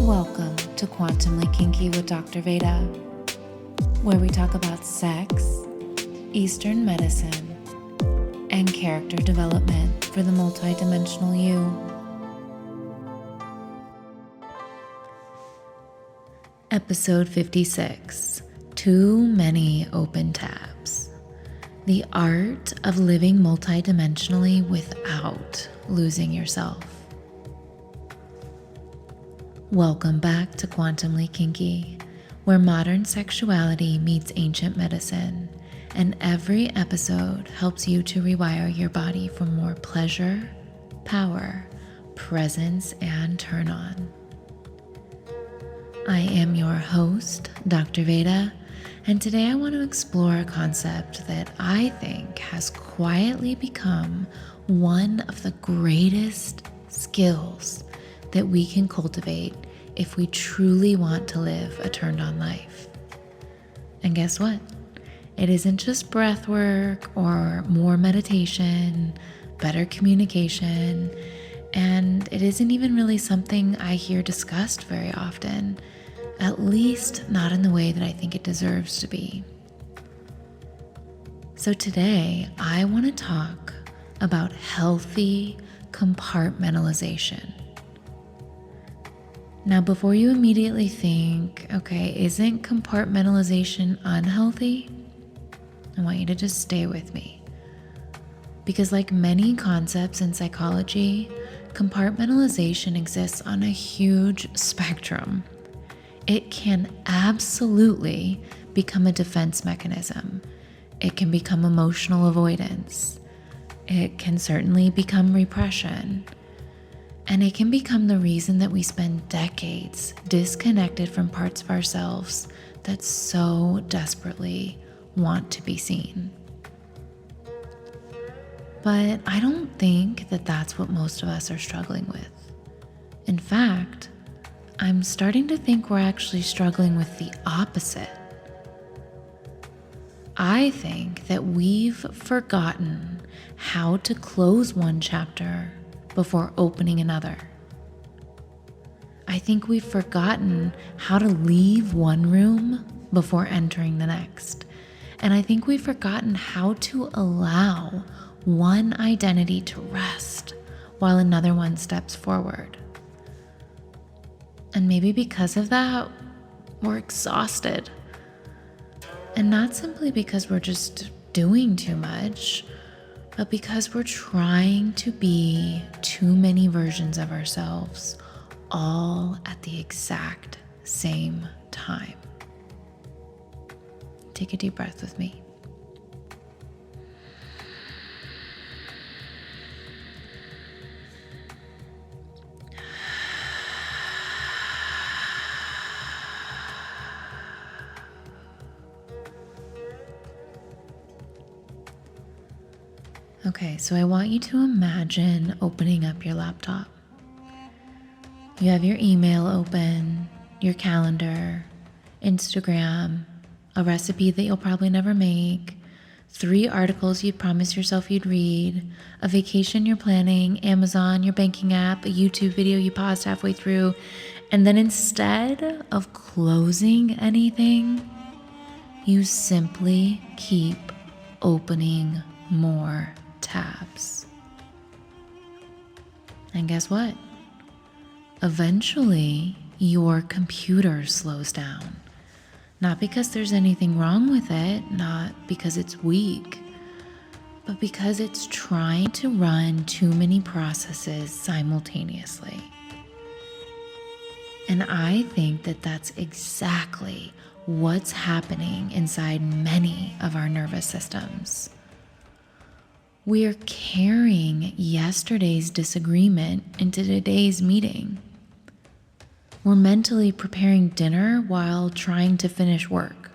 Welcome to Quantumly Kinky with Dr. Veda, where we talk about sex, Eastern medicine, and character development for the multidimensional you. Episode 56, Too Many Open Tabs. The art of living multidimensionally without losing yourself. Welcome back to Quantumly Kinky, where modern sexuality meets ancient medicine, and every episode helps you to rewire your body for more pleasure, power, presence, and turn on. I am your host, Dr. Veda, and today I want to explore a concept that I think has quietly become one of the greatest skills that we can cultivate if we truly want to live a turned-on life. And guess what? It isn't just breath work or more meditation, better communication, and it isn't even really something I hear discussed very often, at least not in the way that I think it deserves to be. So today, I want to talk about healthy compartmentalization. Now, before you immediately think, okay, isn't compartmentalization unhealthy? I want you to just stay with me. Because like many concepts in psychology, compartmentalization exists on a huge spectrum. It can absolutely become a defense mechanism. It can become emotional avoidance. It can certainly become repression. And it can become the reason that we spend decades disconnected from parts of ourselves that so desperately want to be seen. But I don't think that that's what most of us are struggling with. In fact, I'm starting to think we're actually struggling with the opposite. I think that we've forgotten how to close one chapter before opening another. I think we've forgotten how to leave one room before entering the next. And I think we've forgotten how to allow one identity to rest while another one steps forward. And maybe because of that, we're exhausted. And not simply because we're just doing too much, but because we're trying to be too many versions of ourselves, all at the exact same time. Take a deep breath with me. Okay, so I want you to imagine opening up your laptop. You have your email open, your calendar, Instagram, a recipe that you'll probably never make, 3 articles you'd promised yourself you'd read, a vacation you're planning, Amazon, your banking app, a YouTube video you paused halfway through, and then instead of closing anything, you simply keep opening more tabs. And guess what? Eventually, your computer slows down. Not because there's anything wrong with it, not because it's weak, but because it's trying to run too many processes simultaneously. And I think that that's exactly what's happening inside many of our nervous systems. We're carrying yesterday's disagreement into today's meeting. We're mentally preparing dinner while trying to finish work.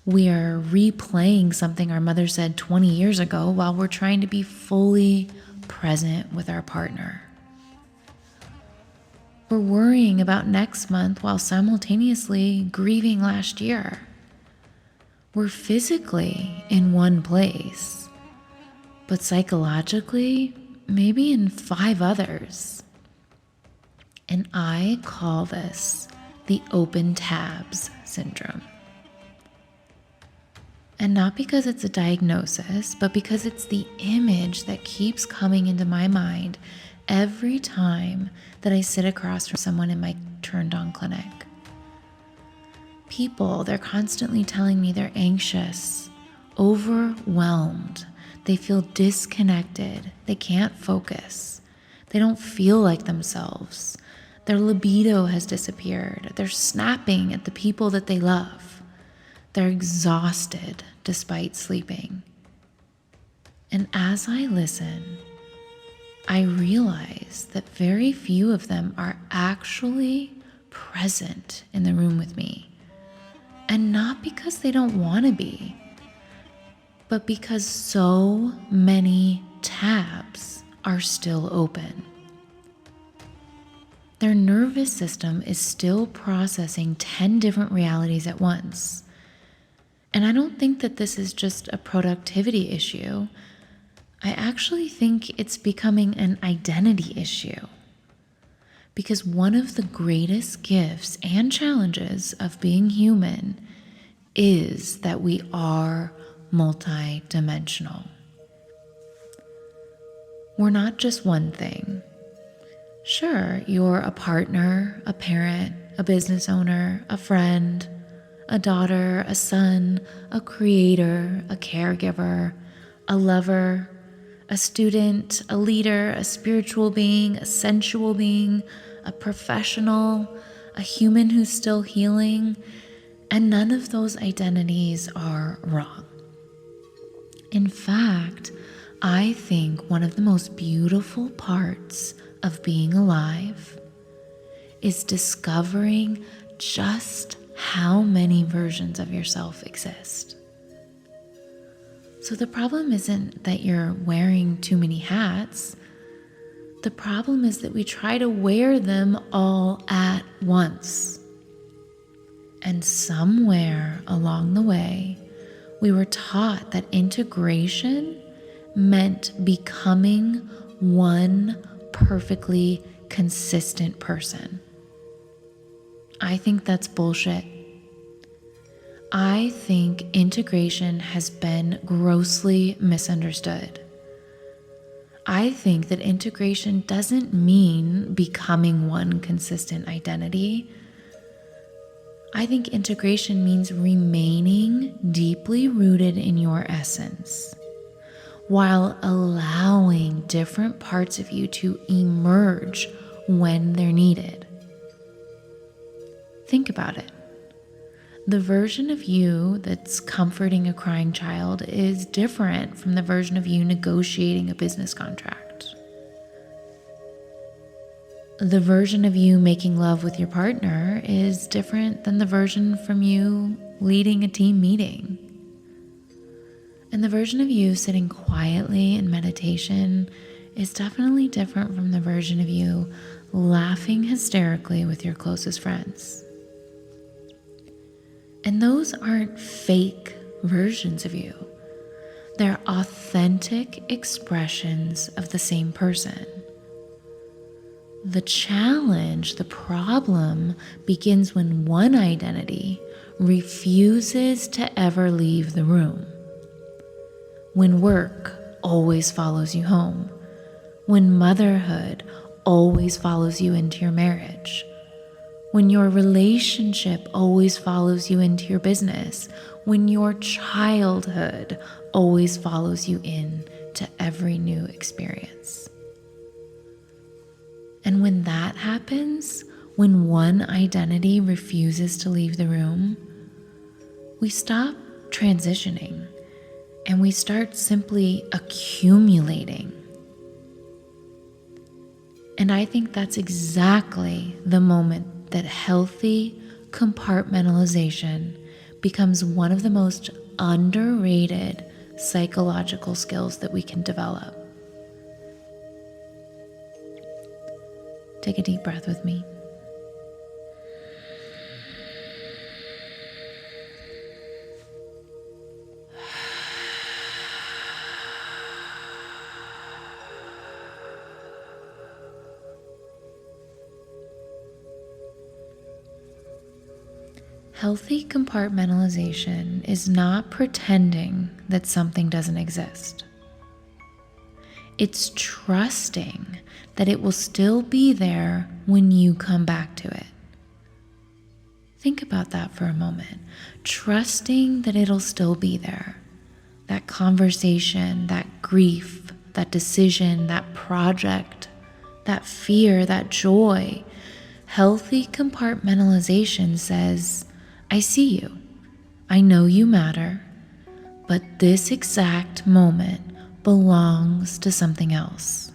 We are replaying something our mother said 20 years ago while we're trying to be fully present with our partner. We're worrying about next month while simultaneously grieving last year. We're physically in one place, but psychologically, maybe in 5 others. And I call this the open tabs syndrome. And not because it's a diagnosis, but because it's the image that keeps coming into my mind every time that I sit across from someone in my turned on clinic. People, they're constantly telling me they're anxious, overwhelmed, they feel disconnected, they can't focus, they don't feel like themselves, their libido has disappeared, they're snapping at the people that they love, they're exhausted despite sleeping. And as I listen, I realize that very few of them are actually present in the room with me. And not because they don't want to be, but because so many tabs are still open. Their nervous system is still processing 10 different realities at once. And I don't think that this is just a productivity issue. I actually think it's becoming an identity issue. Because one of the greatest gifts and challenges of being human is that we are multidimensional. We're not just one thing. Sure, you're a partner, a parent, a business owner, a friend, a daughter, a son, a creator, a caregiver, a lover, a student, a leader, a spiritual being, a sensual being, a professional, a human who's still healing, and none of those identities are wrong. In fact, I think one of the most beautiful parts of being alive is discovering just how many versions of yourself exist. So the problem isn't that you're wearing too many hats. The problem is that we try to wear them all at once. And somewhere along the way, we were taught that integration meant becoming one perfectly consistent person. I think that's bullshit. I think integration has been grossly misunderstood. I think that integration doesn't mean becoming one consistent identity. I think integration means remaining deeply rooted in your essence, while allowing different parts of you to emerge when they're needed. Think about it. The version of you that's comforting a crying child is different from the version of you negotiating a business contract. The version of you making love with your partner is different than the version from you leading a team meeting. And the version of you sitting quietly in meditation is definitely different from the version of you laughing hysterically with your closest friends. And those aren't fake versions of you. They're authentic expressions of the same person. The challenge, the problem, begins when one identity refuses to ever leave the room. When work always follows you home. When motherhood always follows you into your marriage. When your relationship always follows you into your business. When your childhood always follows you into every new experience. And when that happens, when one identity refuses to leave the room, we stop transitioning and we start simply accumulating. And I think that's exactly the moment that healthy compartmentalization becomes one of the most underrated psychological skills that we can develop. Take a deep breath with me. Healthy compartmentalization is not pretending that something doesn't exist. It's trusting that it will still be there when you come back to it. Think about that for a moment. Trusting that it'll still be there. That conversation, that grief, that decision, that project, that fear, that joy. Healthy compartmentalization says, I see you. I know you matter, but this exact moment belongs to something else.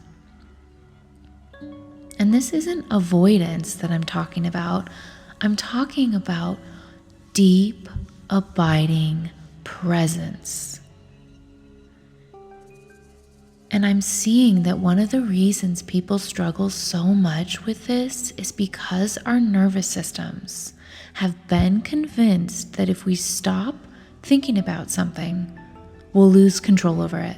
And this isn't avoidance that I'm talking about. I'm talking about deep, abiding presence. And I'm seeing that one of the reasons people struggle so much with this is because our nervous systems have been convinced that if we stop thinking about something, we'll lose control over it.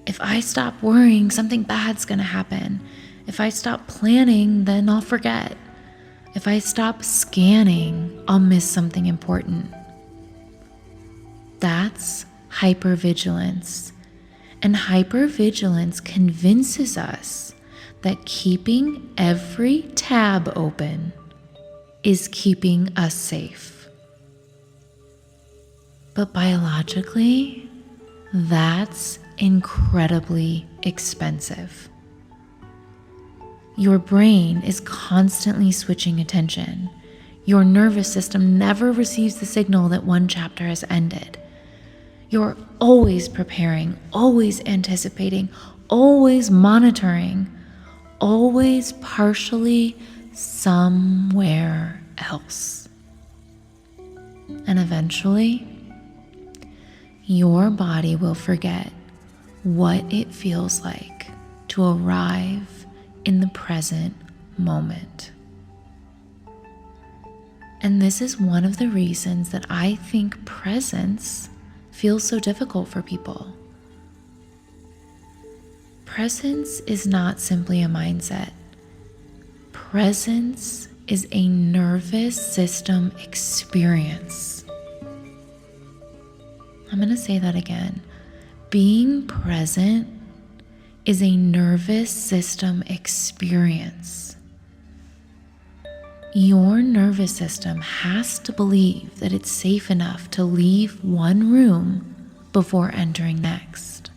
If I stop worrying, something bad's gonna happen. If I stop planning, then I'll forget. If I stop scanning, I'll miss something important. That's hypervigilance. And hypervigilance convinces us that keeping every tab open is keeping us safe. But biologically, that's incredibly expensive. Your brain is constantly switching attention. Your nervous system never receives the signal that one chapter has ended. You're always preparing, always anticipating, always monitoring, always partially somewhere else. And eventually, your body will forget what it feels like to arrive in the present moment. And this is one of the reasons that I think presence feels so difficult for people. Presence is not simply a mindset. Presence is a nervous system experience. I'm going to say that again. Being present is a nervous system experience. Your nervous system has to believe that it's safe enough to leave one room before entering next.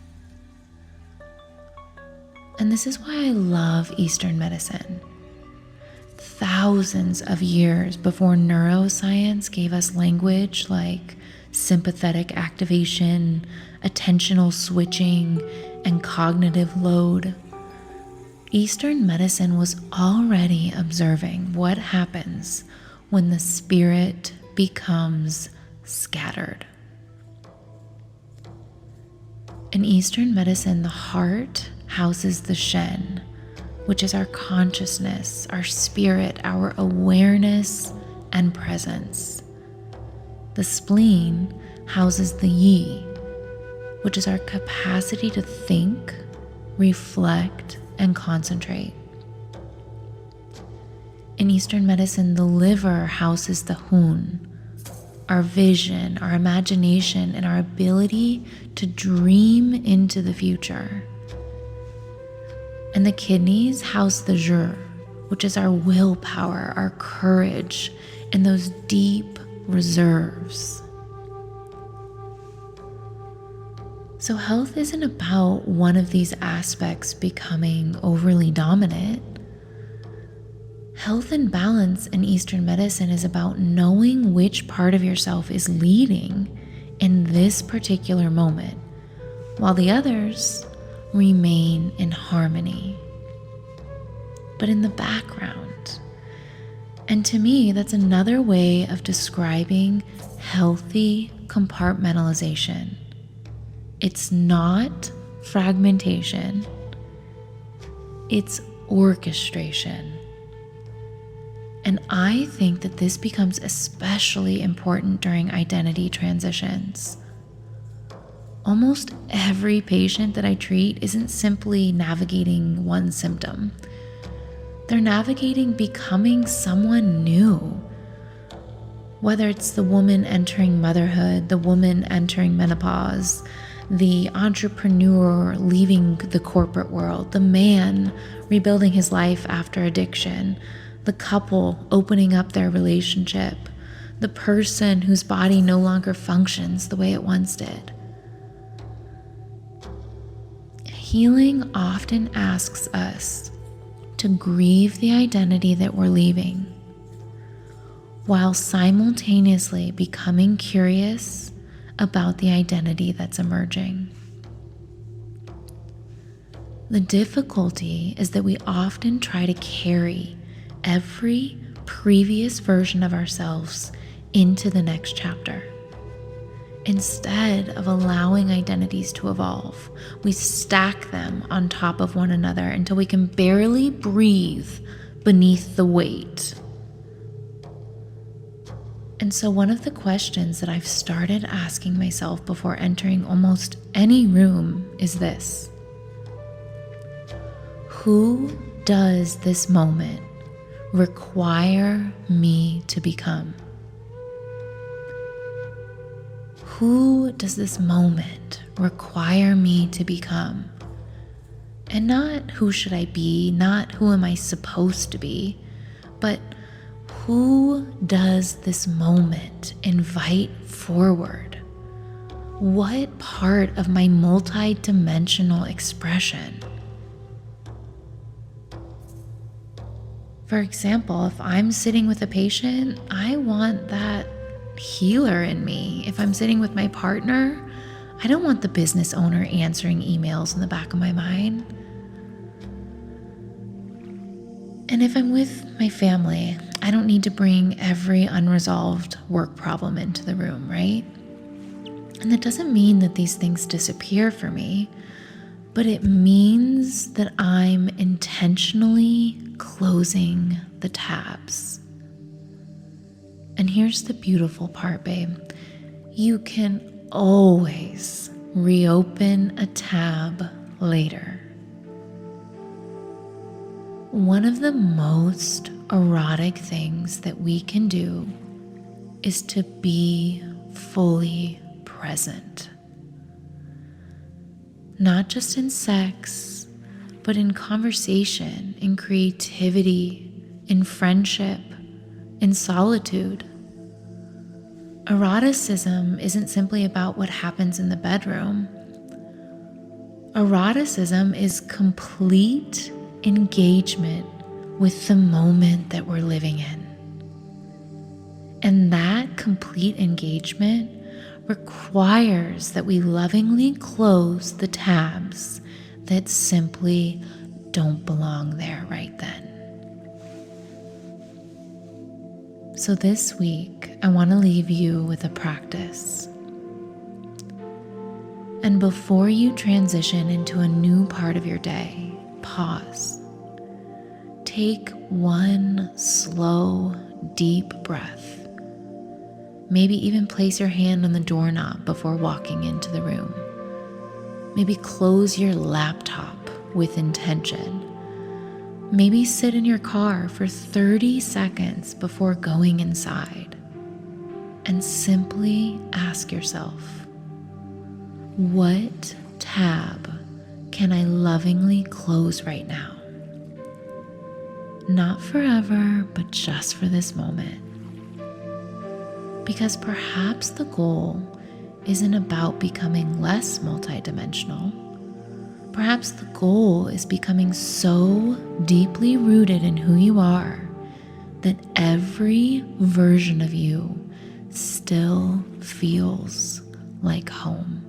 And this is why I love Eastern medicine. Thousands of years before neuroscience gave us language like sympathetic activation, attentional switching, and cognitive load, Eastern medicine was already observing what happens when the spirit becomes scattered. In Eastern medicine, the heart houses the Shen, which is our consciousness, our spirit, our awareness and presence. The spleen houses the Yi, which is our capacity to think, reflect, and concentrate. In Eastern medicine, the liver houses the Hun, our vision, our imagination, and our ability to dream into the future. And the kidneys house the Zhi, which is our willpower, our courage, and those deep reserves. So health isn't about one of these aspects becoming overly dominant. Health and balance in Eastern medicine is about knowing which part of yourself is leading in this particular moment, while the others remain in harmony, but in the background. And to me, that's another way of describing healthy compartmentalization. It's not fragmentation, it's orchestration. And I think that this becomes especially important during identity transitions. Almost every patient that I treat isn't simply navigating one symptom. They're navigating becoming someone new, Whether it's the woman entering motherhood, the woman entering menopause, the entrepreneur leaving the corporate world, the man rebuilding his life after addiction, the couple opening up their relationship, the person whose body no longer functions the way it once did. Healing often asks us to grieve the identity that we're leaving, while simultaneously becoming curious about the identity that's emerging. The difficulty is that we often try to carry every previous version of ourselves into the next chapter. Instead of allowing identities to evolve, we stack them on top of one another until we can barely breathe beneath the weight. And so one of the questions that I've started asking myself before entering almost any room is this: who does this moment require me to become? Who does this moment require me to become? And not who should I be, not who am I supposed to be, but who does this moment invite forward? What part of my multidimensional expression? For example, if I'm sitting with a patient, I want that healer in me. If I'm sitting with my partner, I don't want the business owner answering emails in the back of my mind. And if I'm with my family, I don't need to bring every unresolved work problem into the room, right? And that doesn't mean that these things disappear for me, but it means that I'm intentionally closing the tabs. And here's the beautiful part, babe. You can always reopen a tab later. One of the most erotic things that we can do is to be fully present. Not just in sex, but in conversation, in creativity, in friendship, in solitude. Eroticism isn't simply about what happens in the bedroom. Eroticism is complete engagement with the moment that we're living in. And that complete engagement requires that we lovingly close the tabs that simply don't belong there right then. So this week, I want to leave you with a practice. And before you transition into a new part of your day, pause. Take one slow, deep breath. Maybe even place your hand on the doorknob before walking into the room. Maybe close your laptop with intention. Maybe sit in your car for 30 seconds before going inside. And simply ask yourself, what tab can I lovingly close right now? Not forever, but just for this moment. Because perhaps the goal isn't about becoming less multidimensional. Perhaps the goal is becoming so deeply rooted in who you are that every version of you still feels like home.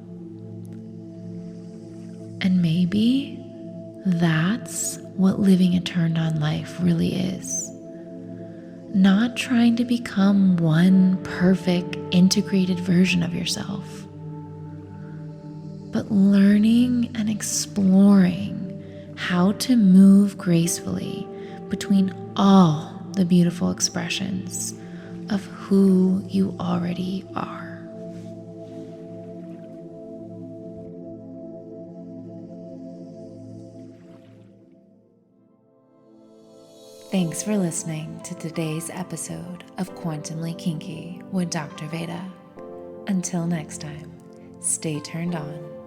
And maybe that's what living a turned-on life really is. Not trying to become one perfect, integrated version of yourself, but learning and exploring how to move gracefully between all the beautiful expressions of who you already are. Thanks for listening to today's episode of Quantumly Kinky with Dr. Veda. Until next time, stay turned on.